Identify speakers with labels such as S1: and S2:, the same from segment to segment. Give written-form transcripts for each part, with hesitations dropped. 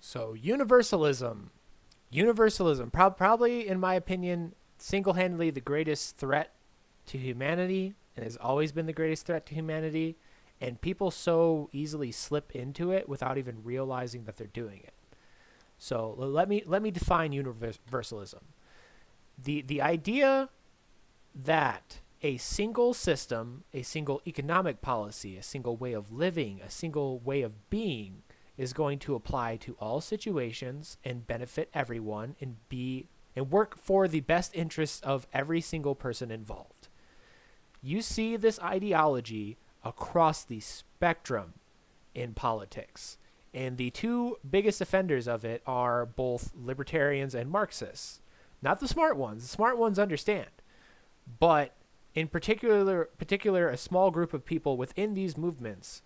S1: So universalism, probably in my opinion, single-handedly the greatest threat to humanity, and has always been the greatest threat to humanity. And people so easily slip into it without even realizing that they're doing it. So let me define universalism. The idea that a single system, a single economic policy, a single way of living, a single way of being is going to apply to all situations and benefit everyone and work for the best interests of every single person involved. You see this ideology across the spectrum in politics. And the two biggest offenders of it are both libertarians and Marxists. Not the smart ones. The smart ones understand. But in particular a small group of people within these movements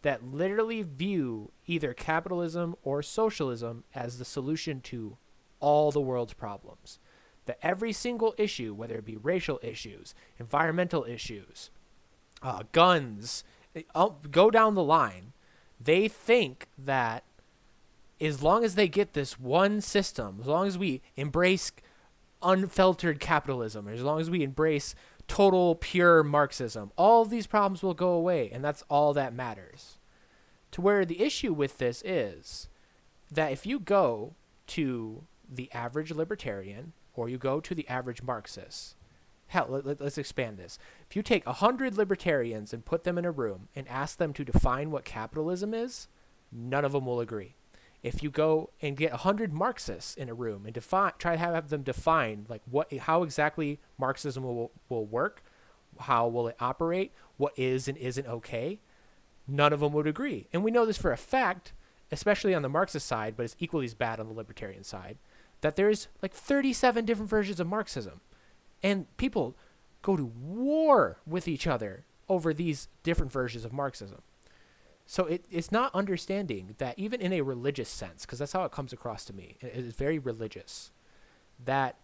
S1: that literally view either capitalism or socialism as the solution to all the world's problems. That every single issue, whether it be racial issues, environmental issues, guns, go down the line, they think that as long as they get this one system, as long as we embrace unfiltered capitalism, or as long as we embrace total pure Marxism, all of these problems will go away, and that's all that matters. To where the issue with this is that if you go to the average libertarian or you go to the average Marxist, hell, let's expand this. If you take 100 libertarians and put them in a room and ask them to define what capitalism is, none of them will agree. If you go and get 100 Marxists in a room and try to have them define like how exactly Marxism will work, how will it operate, what is and isn't okay, none of them would agree. And we know this for a fact, especially on the Marxist side, but it's equally as bad on the libertarian side, that there's like 37 different versions of Marxism. And people go to war with each other over these different versions of Marxism. So it's not understanding that even in a religious sense, because that's how it comes across to me, it is very religious, that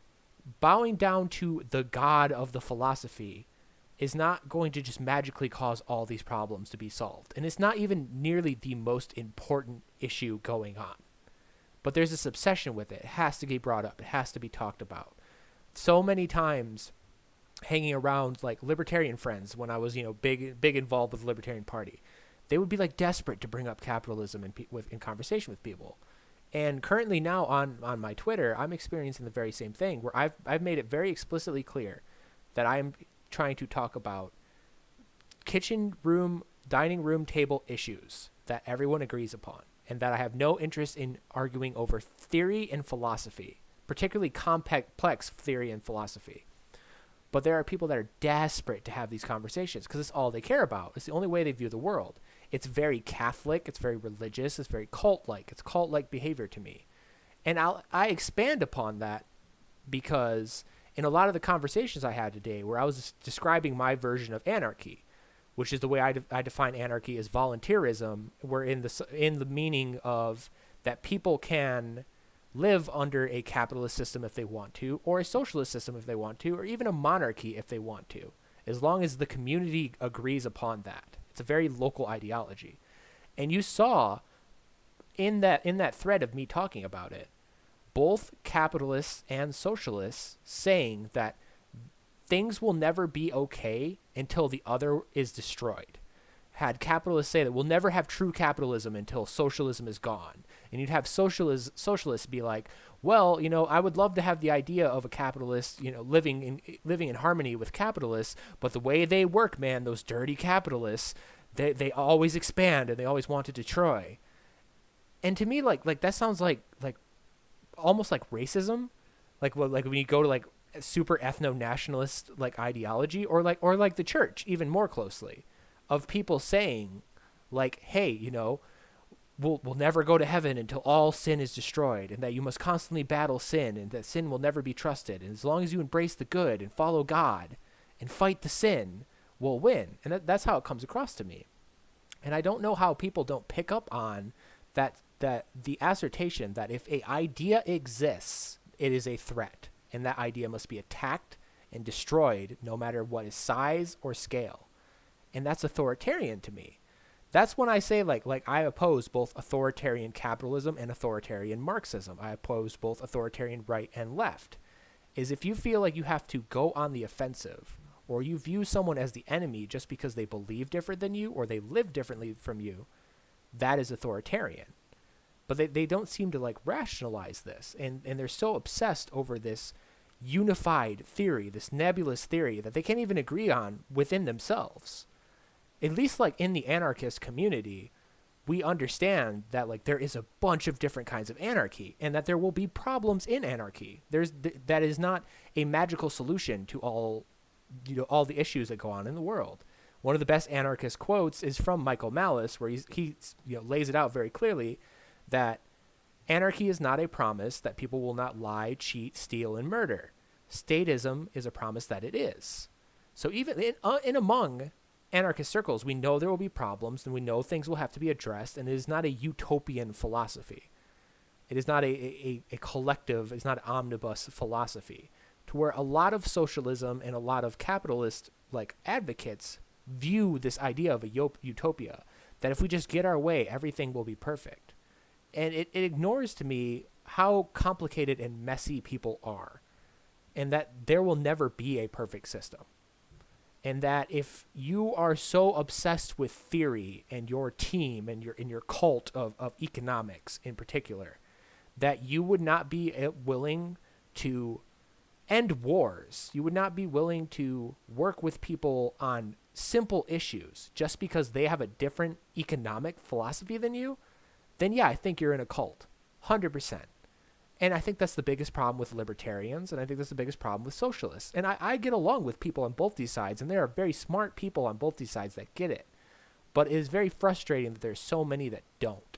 S1: bowing down to the god of the philosophy is not going to just magically cause all these problems to be solved. And it's not even nearly the most important issue going on. But there's this obsession with it. It has to get brought up. It has to be talked about. So many times hanging around like libertarian friends when I was, big involved with the Libertarian Party, they would be like desperate to bring up capitalism in conversation with people. And currently now on my Twitter, I'm experiencing the very same thing where I've made it very explicitly clear that I'm trying to talk about kitchen room, dining room table issues that everyone agrees upon, and that I have no interest in arguing over theory and philosophy, particularly complex theory and philosophy. But there are people that are desperate to have these conversations because it's all they care about. It's the only way they view the world. It's very Catholic. It's very religious. It's very cult-like. It's cult-like behavior to me. And I expand upon that because in a lot of the conversations I had today where I was describing my version of anarchy, which is the way I define anarchy as volunteerism, where in the meaning of that people can live under a capitalist system if they want to, or a socialist system if they want to, or even a monarchy if they want to, as long as the community agrees upon that. It's a very local ideology. And you saw in that thread of me talking about it, both capitalists and socialists saying that things will never be okay until the other is destroyed. Had capitalists say that we'll never have true capitalism until socialism is gone. And you'd have socialists be like, well, I would love to have the idea of a capitalist, living in harmony with capitalists, but the way they work, man, those dirty capitalists, they always expand and they always want to destroy. And to me, like that sounds like almost like racism, like when you go to like super ethno-nationalist like ideology, or like the church even more closely, of people saying like, hey, we'll never go to heaven until all sin is destroyed, and that you must constantly battle sin, and that sin will never be trusted, and as long as you embrace the good and follow God and fight the sin, we'll win. And that's how it comes across to me. And I don't know how people don't pick up on that the assertion that if an idea exists, it is a threat, and that idea must be attacked and destroyed no matter what is size or scale. And that's authoritarian to me. That's when I say like I oppose both authoritarian capitalism and authoritarian Marxism. I oppose both authoritarian right and left. Is if you feel like you have to go on the offensive or you view someone as the enemy just because they believe different than you or they live differently from you, that is authoritarian. But they don't seem to like rationalize this, and they're so obsessed over this unified theory, this nebulous theory that they can't even agree on within themselves. At least like in the anarchist community, we understand that like there is a bunch of different kinds of anarchy and that there will be problems in anarchy. That is not a magical solution to all all the issues that go on in the world. One of the best anarchist quotes is from Michael Malice, where he lays it out very clearly that anarchy is not a promise that people will not lie, cheat, steal, and murder. Statism is a promise that it is. So even in among anarchist circles, we know there will be problems and we know things will have to be addressed, and it is not a utopian philosophy. It is not a collective, it's not an omnibus philosophy, to where a lot of socialism and a lot of capitalist like advocates view this idea of a utopia, that if we just get our way, everything will be perfect. And it ignores to me how complicated and messy people are, and that there will never be a perfect system. And that if you are so obsessed with theory and your team and your cult of economics in particular, that you would not be willing to end wars, you would not be willing to work with people on simple issues just because they have a different economic philosophy than you, then yeah, I think you're in a cult, 100%. And I think that's the biggest problem with libertarians, and I think that's the biggest problem with socialists. And I get along with people on both these sides, and there are very smart people on both these sides that get it. But it is very frustrating that there's so many that don't.